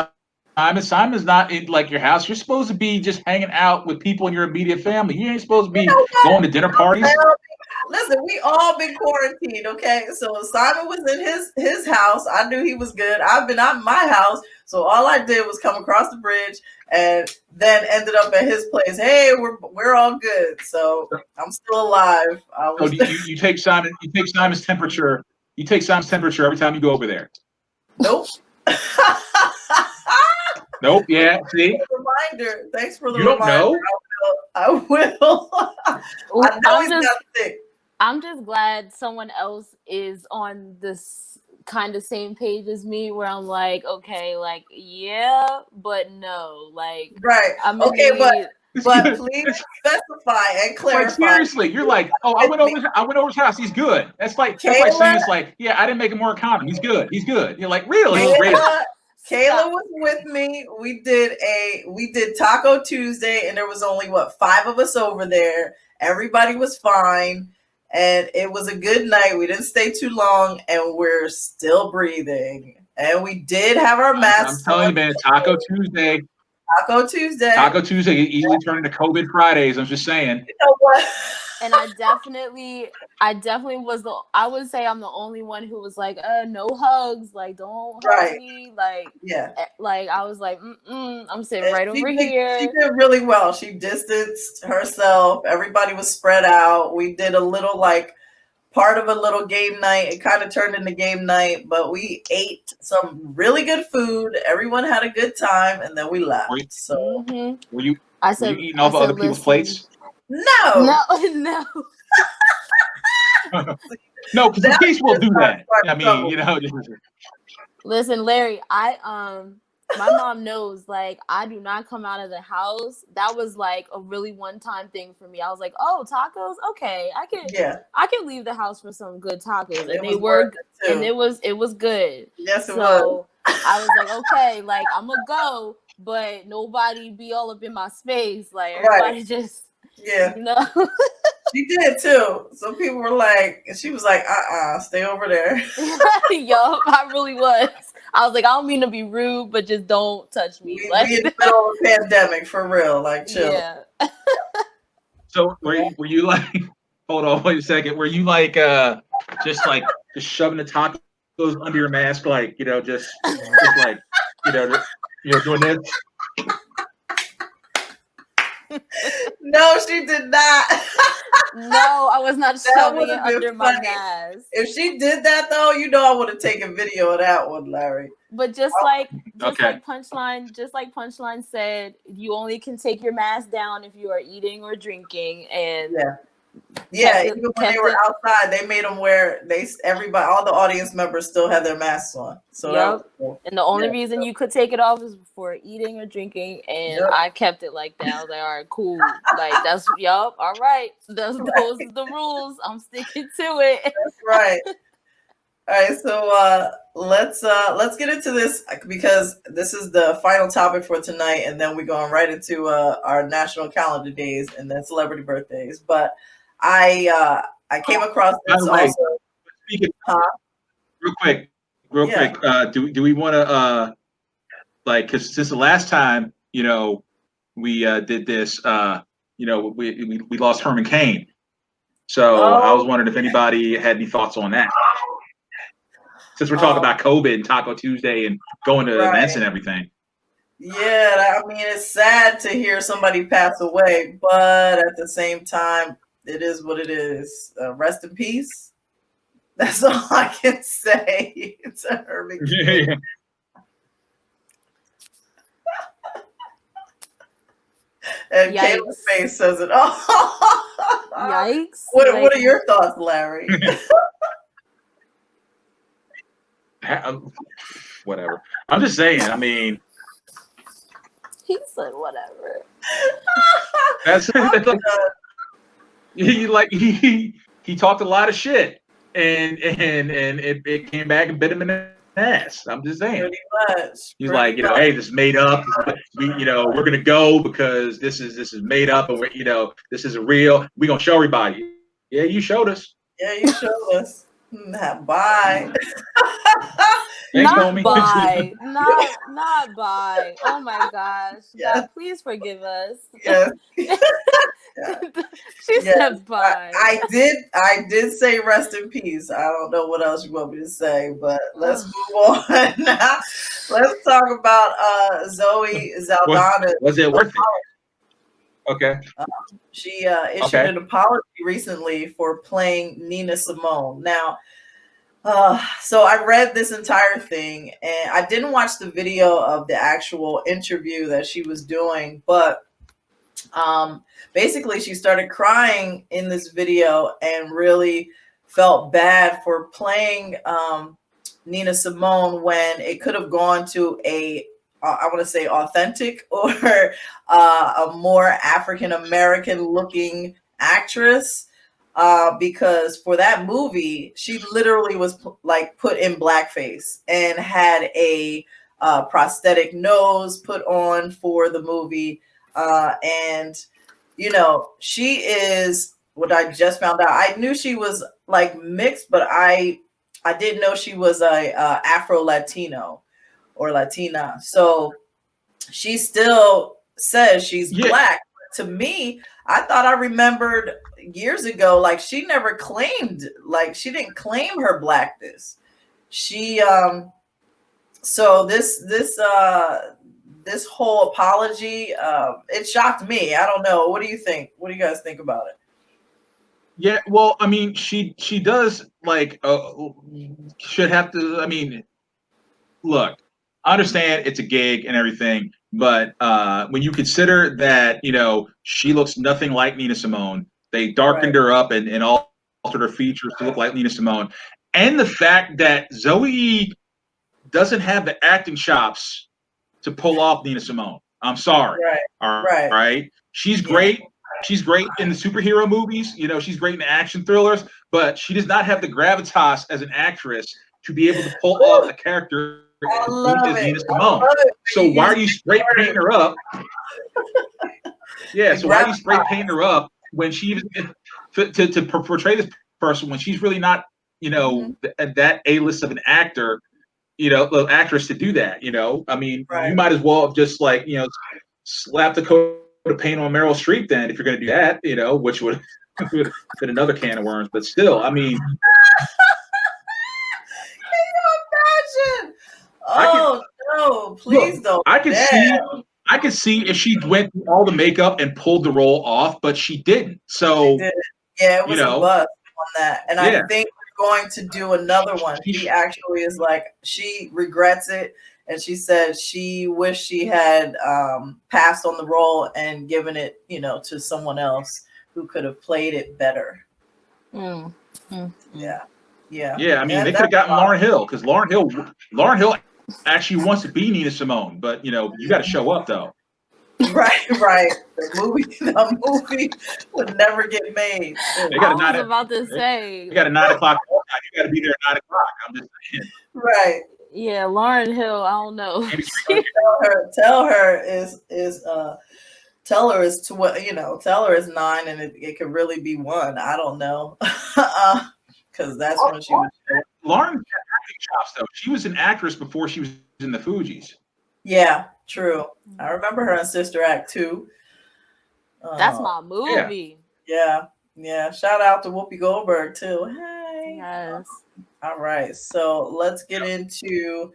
Simon's not in like your house. You're supposed to be just hanging out with people in your immediate family. You ain't supposed to be going to dinner parties. Listen, we all been quarantined, okay? So Simon was in his house. I knew he was good. I've been out in my house. So all I did was come across the bridge and then ended up at his place. Hey, we're all good. So I'm still alive. So you take Simon's temperature. You take Simon's temperature every time you go over there. Nope. Nope. Yeah. See. Reminder. Thanks for the reminder. You don't know. I will. I know he's got sick. I'm just glad someone else is on this kind of same page as me, where I'm like, okay, like, yeah, but no, like, Right. I'm Okay, gonna but please specify and clarify. Like seriously, you're like, oh, I went over his house. He's good. That's like saying it's like, yeah, I didn't make him more economy. He's good. He's good. You're like, really? Kayla was with me. We did Taco Tuesday, and there was only 5 of us over there. Everybody was fine, and it was a good night. We didn't stay too long, and we're still breathing. And we did have our masks. I'm telling you, man, Taco Tuesday easily turned into COVID Fridays. I'm just saying. You know what? And I definitely was I would say I'm the only one who was like, no hugs, like, don't hug me, like, like, I was like, I'm sitting right over here. She did really well. She distanced herself. Everybody was spread out. We did a little, like, part of a little game night. It kind of turned into game night, but we ate some really good food. Everyone had a good time, and then we left. Were you eating off other people's plates? No. No, because the police will do that. I mean, you know. Listen, Larry, my mom knows, like, I do not come out of the house. That was like a really one-time thing for me. I was like, oh, tacos? Okay, I can leave the house for some good tacos. And they were, and it was good. Yes, it was. I was like, okay, like, I'm gonna go, but nobody be all up in my space. Like, everybody just, you know. She did too. Some people were like, she was like, stay over there. Yo, I really was. I was like, I don't mean to be rude, but just don't touch me. We in the middle of a pandemic, for real. Like, chill. Yeah. So were you like, hold on, wait a second. Were you like just shoving the tacos under your mask, like, you know, just like, you know, doing this? No, she did not. No, I was not shoving it under my mask. If she did that, though, you know, I would have taken video of that one, Larry. But just like Punchline said, you only can take your mask down if you are eating or drinking. And even when they were outside, they made them wear. Everybody, all the audience members still had their masks on. So that was cool. And the only reason you could take it off is for eating or drinking, and I kept it like that. I was like, all right, cool. Like, that's all right. Those are the rules. I'm sticking to it. That's right. All right, so let's get into this, because this is the final topic for tonight, and then we're going right into our national calendar days and then celebrity birthdays. But I came across this also. Real quick. Do we want to like, because since the last time, you know, we did this, you know, we lost Herman Cain. So I was wondering if anybody had any thoughts on that. Since we're talking about COVID and Taco Tuesday and going to events and everything. Yeah, I mean, it's sad to hear somebody pass away, but at the same time, it is what it is. Rest in peace. That's all I can say to Herman Cain. Yeah. And Kayla's face says it all. Yikes. What are your thoughts, Larry? Whatever. I'm just saying, I mean. He said whatever. That's like, he talked a lot of shit, and it came back and bit him in the ass. I'm just saying. Pretty much. He's like, you know, hey, this is made up. You know, we're gonna go because this is made up, and you know, this isn't real. We're gonna show everybody. Yeah, you showed us. Yeah, you showed us. Bye. Thanks, not homie. bye. Not bye. Oh my gosh. Yes. God, please forgive us. Yes. She said bye. I did say rest in peace. I don't know what else you want me to say, but let's move on now. Let's talk about Zoe Saldana. Was it worth it? Okay. She issued an apology recently for playing Nina Simone. Now, so I read this entire thing, and I didn't watch the video of the actual interview that she was doing, but basically she started crying in this video and really felt bad for playing Nina Simone when it could have gone to a I want to say authentic or a more African American looking actress, because for that movie she literally was like put in blackface and had a prosthetic nose put on for the movie, and you know, she is what I just found out. I knew she was like mixed, but I didn't know she was a Afro Latino or Latina. So she still says she's black. To me, I thought I remembered years ago, like she never claimed, like she didn't claim her blackness. She so this whole apology, it shocked me. I don't know. What do you think? What do you guys think about it? Yeah, well, I mean, she does like should have to. I mean, look, I understand it's a gig and everything, but when you consider that, you know, she looks nothing like Nina Simone, they darkened her up and altered her features to look like Nina Simone, and the fact that Zoe doesn't have the acting chops to pull off Nina Simone. I'm sorry. All right. She's great. She's great in the superhero movies. You know, she's great in the action thrillers, but she does not have the gravitas as an actress to be able to pull off a character as Nina Simone. So why are you spray painting her up? Yeah, so why are you spray painting her up when she to portray this person when she's really not, you know, that A-list of an actor, you know, actress to do that, you know? I mean, you might as well have just like, you know, slap the coat of paint on Meryl Streep then if you're going to do that, you know, which would have been another can of worms. But still, I mean. Can you imagine? Oh, no, please don't. I could see if she went through all the makeup and pulled the role off, but she didn't. So, yeah, it was a buzz on that. And I think we're going to do another one. She actually is like, she regrets it. And she said she wished she had passed on the role and given it, you know, to someone else who could have played it better. Yeah. I mean, they could have gotten Lauryn Hill because Lauryn Hill actually wants to be Nina Simone, but you know, you got to show up though. Right. The movie would never get made. I was about to say. You got a 9 o'clock. You got to be there at 9 o'clock. I'm just saying. Right. Yeah, Lauryn Hill. I don't know. tell her is tell her is to what, you know. Tell her is 9 and it could really be 1. I don't know, because that's when she was. Lauren had acting chops though. She was an actress before she was in the Fugees. Yeah, true. I remember her in Sister Act 2. That's my movie. Yeah. Shout out to Whoopi Goldberg too. Hey. Yes. All right, so let's get into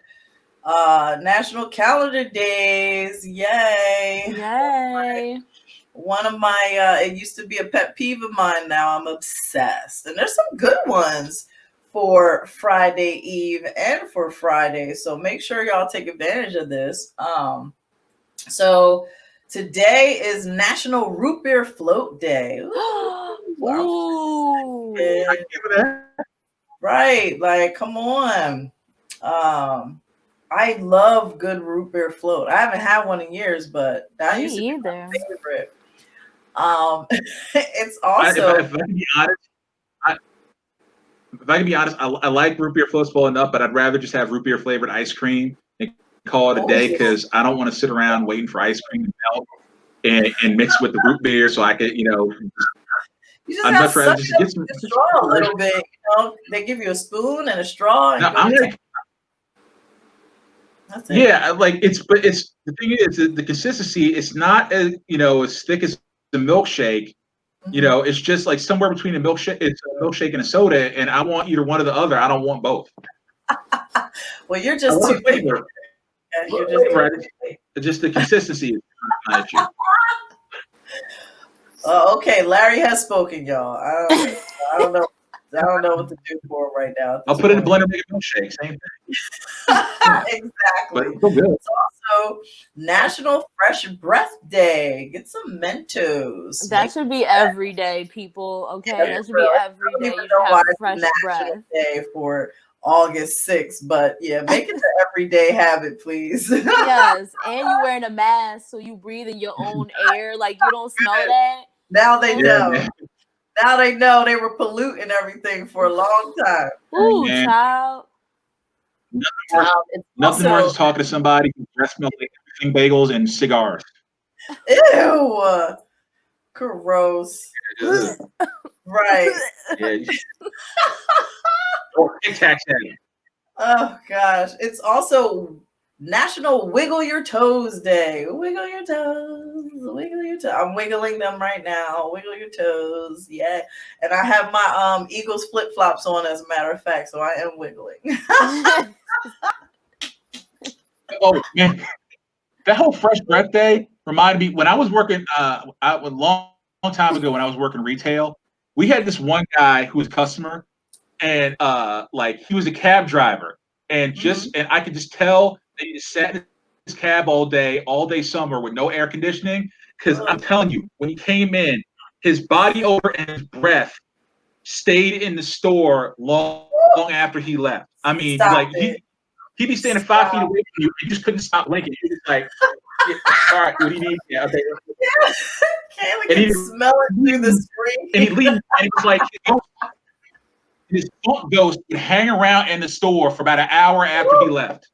National Calendar Days. Yay! One of my it used to be a pet peeve of mine. Now I'm obsessed, and there's some good ones for Friday Eve and for Friday. So make sure y'all take advantage of this. So today is National Root Beer Float Day. Ooh. Right, like come on. I love good root beer float. I haven't had one in years, but that used to be my favorite. It's also if I can be honest, I like root beer floats well enough, but I'd rather just have root beer flavored ice cream and call it a day because I don't want to sit around waiting for ice cream to melt and mix with the root beer so I could, you know. You just have to suck it up with a straw a little bit. You know, they give you a spoon and a straw. And that's it. Yeah, like but the thing is the consistency. It's not as, you know, as thick as the milkshake. You know, it's just like somewhere between a milkshake. It's a milkshake and a soda, and I want either one or the other. I don't want both. Well, you're just too flavor. Yeah, you're just the consistency is not issue. Okay, Larry has spoken, y'all. I don't know. I don't know what to do for them right now. I'll put it in the blender, make a milkshake. Same thing. Exactly. But good. It's also National Fresh Breath Day. Get some Mentos. That should be every day, people. Okay, Yeah, that should be every day. You should have fresh breath. Day for August 6th, but yeah, make it an everyday habit, please. Yes, and you're wearing a mask, so you breathe in your own air. Like you don't smell that. Now they know. Yeah, Now they know they were polluting everything for a long time. Ooh, man. child. Nothing worse than talking to somebody whose breath smells like everything bagels and cigars. Ew. Gross. Right. Yeah. Or Tic Tacs. Oh gosh. It's also National Wiggle Your Toes Day. Wiggle your toes. Wiggle your toes. I'm wiggling them right now. Wiggle your toes. Yeah. And I have my Eagles flip-flops on, as a matter of fact, so I am wiggling. Oh man, that whole Fresh Breath Day reminded me when I was working a long time ago when I was working retail. We had this one guy who was a customer, and like he was a cab driver, and and I could just tell that he just sat in his cab all day summer with no air conditioning. Because I'm telling you, when he came in, his body odor and his breath stayed in the store long after he left. I mean, he'd be standing 5 feet away from you, and you just couldn't stop blinking. You're just like, yeah, all right, what do you need? Yeah, okay. Kayla can smell it through the screen. And he'd leave, and it was like his skunk ghost would hang around in the store for about an hour after he left.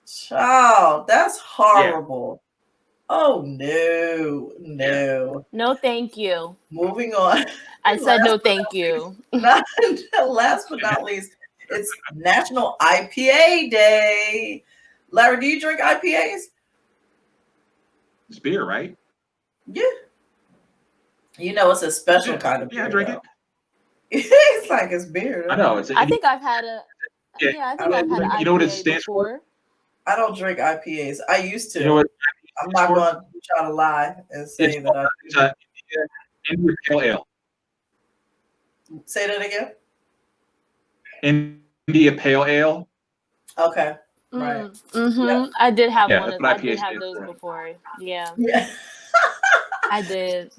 Child, that's horrible. Yeah. Oh no. No, thank you. Moving on. I said no, thank you. Last but not least, it's National IPA Day. Larry, do you drink IPAs? It's beer, right? Yeah. You know, it's a special kind of beer. Yeah, I drink it. It's like it's beer. I know. I think I've had a. Yeah, I think I've had an IPA. You know what it stands for? I don't drink IPAs. I used to. You know what I'm not going to try to lie and say that I do. India Pale Ale. Say that again. India Pale Ale. Okay. Right. Mm-hmm. Yep. I did have one of I did have those before. Yeah. I did.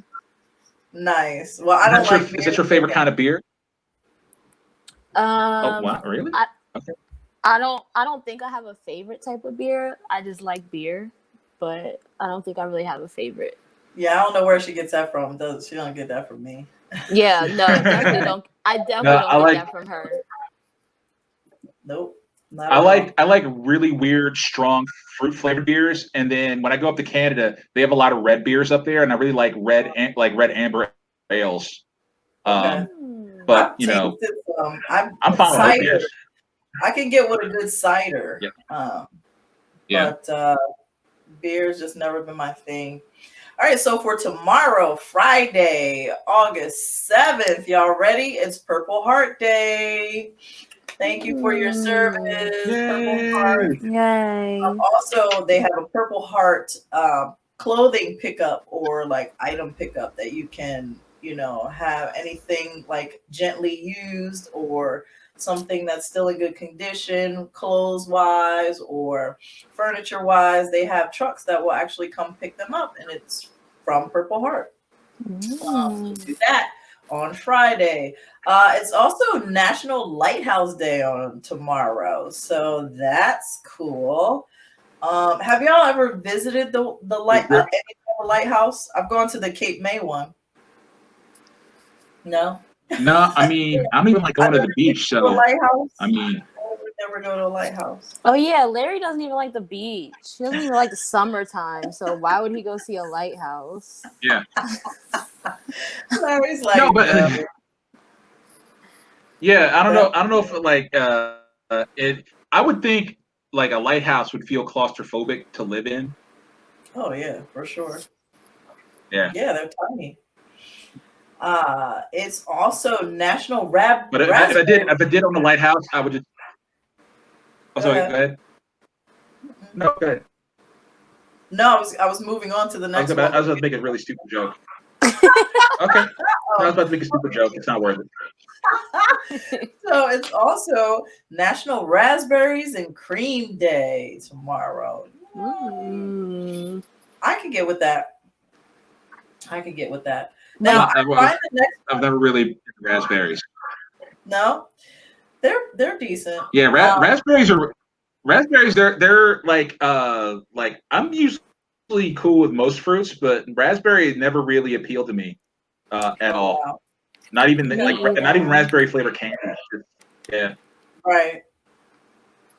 Nice. Well, I don't like beer. Is that your favorite kind of beer? Oh, wow, really? Okay. I don't think I have a favorite type of beer. I just like beer, but I don't think I really have a favorite. Yeah, I don't know where she gets that from. She don't get that from me. Yeah, no, definitely don't. I definitely don't get that from her. Nope. I like really weird, strong fruit flavored beers, and then when I go up to Canada, they have a lot of red beers up there, and I really like red amber ales. Okay. But you know, I'm fine with beers. I can get with a good cider. Yeah. But beer's just never been my thing. All right, so for tomorrow, Friday, August 7th, y'all ready? It's Purple Heart Day. Thank you for your service, Purple Heart. Yay. Also, they have a Purple Heart clothing pickup or like item pickup that you can, have anything like gently used or something that's still in good condition, clothes-wise or furniture-wise. They have trucks that will actually come pick them up, and it's from Purple Heart. So do that on Friday. It's also National Lighthouse Day on tomorrow, so that's cool. Have y'all ever visited the lighthouse? I've gone to the Cape May one. No. No, I mean, I don't even like going to the beach. So lighthouse? I mean, I would never go to a lighthouse. Oh yeah, Larry doesn't even like the beach. He doesn't even like the summertime. So why would he go see a lighthouse? Yeah. Larry's like, no, but yeah, I don't know if like I would think like a lighthouse would feel claustrophobic to live in. Oh yeah, for sure. Yeah. Yeah, they're tiny. It's also National Rap. But if I did on the lighthouse, I would just. Oh, sorry. Go ahead. No, go ahead. No, I was moving on to the next one. I was about to make a really stupid joke. Okay. I was about to make a stupid joke. It's not worth it. So it's also National Raspberries and Cream Day tomorrow. Mm. I could get with that. I could get with that. Now, I've never really been raspberries. No, they're decent. Yeah, raspberries are raspberries. They're like I'm usually cool with most fruits, but raspberry never really appealed to me at all. Wow. Not even not even raspberry flavor candy. Yeah. Right.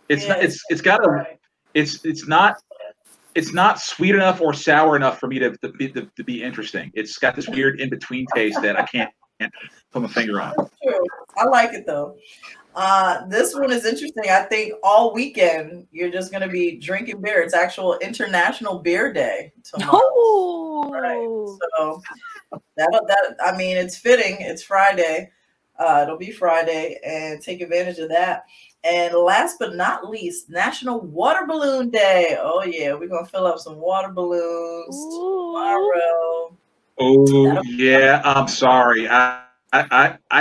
It's not. It's got a. It's not sweet enough or sour enough for me to be interesting. It's got this weird in between taste that I can't put my finger on. That's true. I like it though. This one is interesting. I think all weekend you're just going to be drinking beer. It's actual International Beer Day tomorrow. Oh. Right. So I mean, it's fitting. It's Friday. It'll be Friday, and take advantage of that. And last but not least, National Water Balloon Day. Oh yeah, we're gonna fill up some water balloons tomorrow. Oh yeah, I'm sorry. I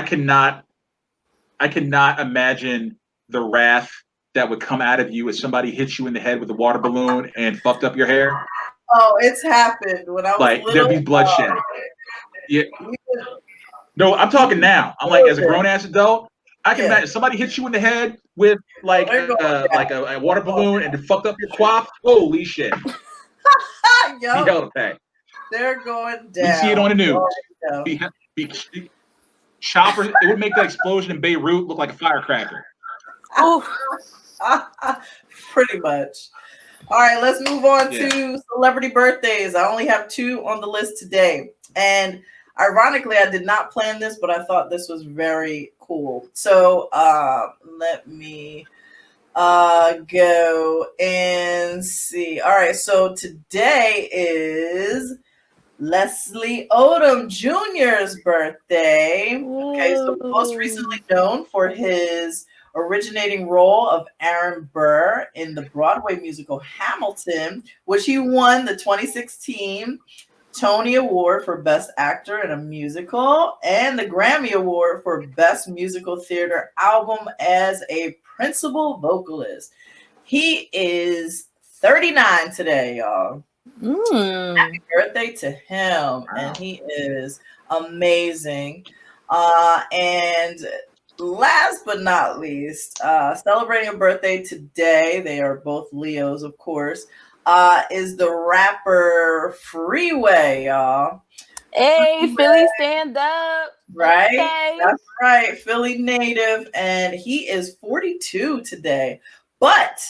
cannot imagine the wrath that would come out of you if somebody hit you in the head with a water balloon and fucked up your hair. Oh, it's happened when I was like little. there'd be bloodshed. Yeah. No, I'm talking now. I'm like, as a grown ass adult, I can imagine somebody hits you in the head with like a water balloon and fucked up your quaff. Holy shit! Be hell to pay. They're going down. We see it on the news. Choppers. It would make that explosion in Beirut look like a firecracker. Oh, pretty much. All right, let's move on to celebrity birthdays. I only have 2 on the list today, and ironically, I did not plan this, but I thought this was very cool. So let me go and see. All right, so today is Leslie Odom Jr.'s birthday. Okay, so most recently known for his originating role of Aaron Burr in the Broadway musical Hamilton, which he won the 2016 Tony Award for Best Actor in a Musical and the Grammy Award for Best Musical Theater Album as a principal vocalist. He is 39 today, y'all. Happy birthday to him. And he is amazing. And last but not least, celebrating a birthday today, they are both Leos, of course, is the rapper Freeway, y'all. Hey, Philly stand up. Right? Okay. That's right. Philly native. And he is 42 today. But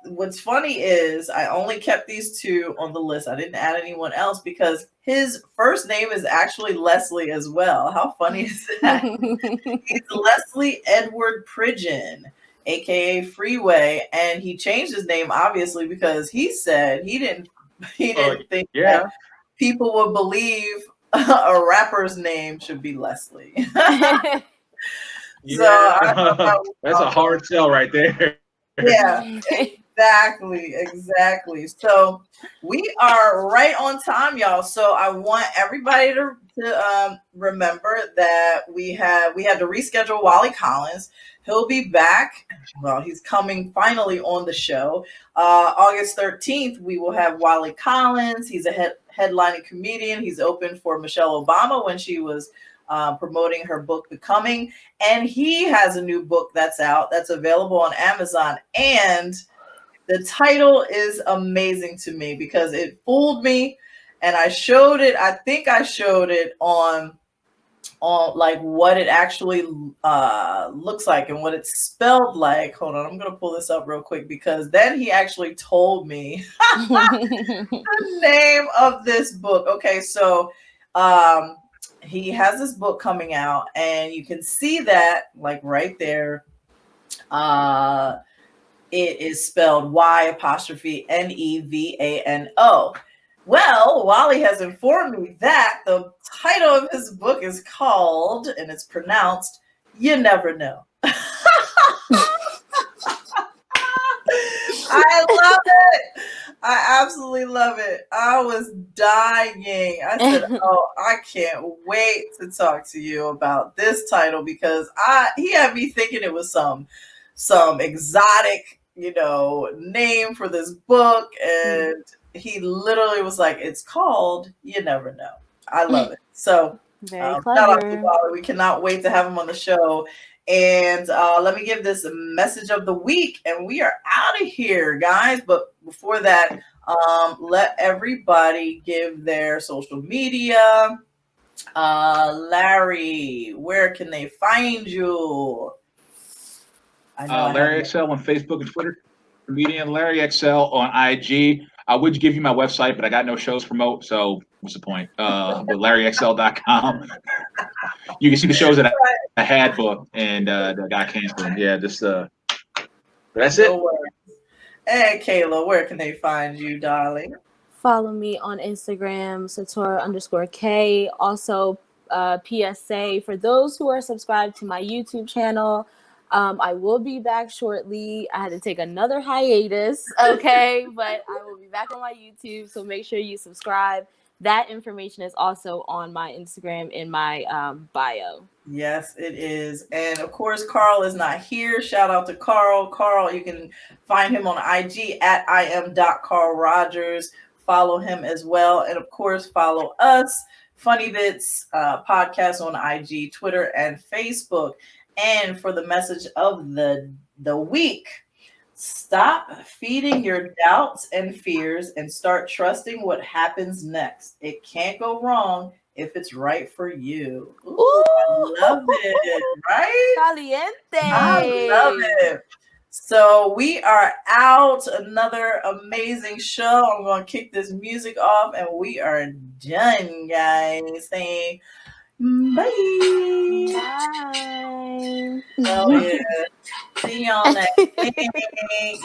what's funny is I only kept these 2 on the list. I didn't add anyone else because his first name is actually Leslie as well. How funny is that? He's Leslie Edward Pridgeon, aka Freeway, and he changed his name obviously because he said he didn't think that people would believe a rapper's name should be Leslie. So that's a hard sell right there. Yeah, exactly. So we are right on time, y'all. So I want everybody to remember that we had to reschedule Walley Collins. He'll be back. Well, he's coming finally on the show. August 13th, we will have Walley Collins. He's a headlining comedian. He's open for Michelle Obama when she was promoting her book Becoming, and he has a new book that's out that's available on Amazon, and the title is amazing to me because it fooled me, and I think I showed it on like what it actually looks like and what it's spelled like. Hold on, I'm gonna pull this up real quick because then he actually told me the name of this book. Okay, so he has this book coming out, and you can see that like right there. It is spelled Y''Nevano. Well, Walley has informed me that the title of his book is called, and it's pronounced, You Never Know. I I absolutely love it. I was dying. I said, "Oh, I can't wait to talk to you about this title because he had me thinking it was some exotic, name for this book, and he literally was like, "It's called You Never Know." I love it. So, Very shout out to clever. Wally. We cannot wait to have him on the show. And let me give this message of the week, and we are out of here, guys. But before that, let everybody give their social media. Larry, where can they find you? I know Larry XL on Facebook and Twitter. Comedian Larry XL on IG. I would give you my website, but I got no shows to promote, so what's the point? But LarryXL.com. You can see the shows that I had booked and that got canceled. Yeah, just that's it. No worries. And Kayla, where can they find you, darling? Follow me on Instagram, Satora_K. Also, PSA for those who are subscribed to my YouTube channel. I will be back shortly. I had to take another hiatus, okay? But I will be back on my YouTube, so make sure you subscribe. That information is also on my Instagram in my bio. Yes, it is. And of course, Carl is not here. Shout out to Carl. Carl, you can find him on IG at im.carlrogers. Follow him as well. And of course, follow us, Funny Bits podcast on IG, Twitter, and Facebook. And for the message of the week, stop feeding your doubts and fears and start trusting what happens next. It can't go wrong if it's right for you. Ooh, I love it, right? Caliente. I love it. So we are out. Another amazing show. I'm going to kick this music off and we are done, guys. Saying bye. Bye. Oh, yeah. See y'all next week.